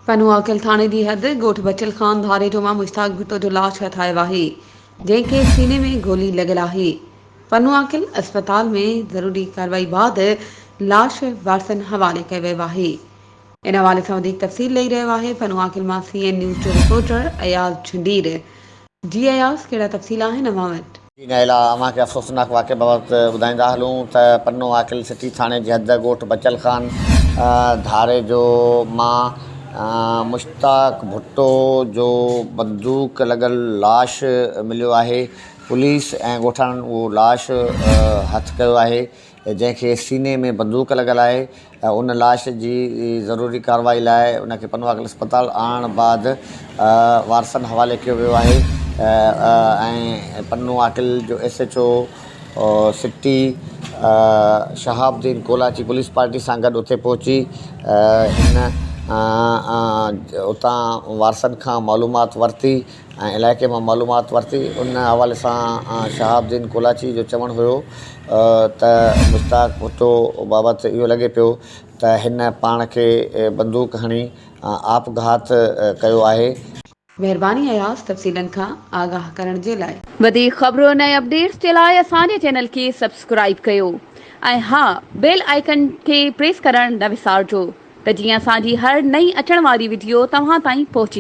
पनुआकल थाने की हद गोठ बचल खान धारे जो मां मुश्ताक भुट्टो जो लाश हथायो आहे जंहिंखे सीने में गोली लॻल आहे। पनुआकल अस्पताल में ज़रूरी कार्रवाई बाद लाश वारसन हवाले कयो वियो आहे। इन हवाले सां वधीक तफ़सील ॾेई रहियो आहे पनुआकल मां CN न्यूज़ जो रिपोर्टर अयाज़ झुंडीर। जी अयाज़, कहिड़ा तफ़सील आहिनि अव्हां वटि? नैला अव्हांखे अफ़सोसनाक वाक़े बाबति ॿुधाईंदा हलूं त पनुआकल सिटी थाणे जी हद ॻोठ बचल खान धारे जो मां मुश्ताक भुट्टो जो बंदूक लॻल लाश मिलियो आहे। पुलिस ऐं ॻोठाणनि उहो लाश हथु कयो आहे जंहिंखे सीने में बंदूक लॻल आहे। उन लाश जी ज़रूरी कार्रवाई लाइ उनखे पनुआकल अस्पताल आणण बाद वारसनि हवाले कयो वियो आहे। ऐं पनुआकल जो SHO city Shahabuddin Kolachi police party सां गॾु उते पहुची हिन उतां वारसनि खां मालूमात वरिती ऐं इलाइक़े मां मालूमात वरिती। उन हवाले सां शहाबुद्दीन कोलाची जो चवणु हुयो त मुश्ताक भुट्टो बाबति इहो लॻे पियो त हिन पाण खे बंदूक हणी आपघात कयो आहे। महिरबानी अयाज़ तफ़सीलनि खां आगाह करण जे लाइ। वधीक ख़बरुनि ऐं अपडेट्स जे लाइ असांजे चैनल खे सब्सक्राइब कयो ऐं हा, बेल आइकन खे प्रेस करणु न विसारिजो त जीअं असांजी हर नई अचण वारी वीडियो तव्हां ताईं पहुचे।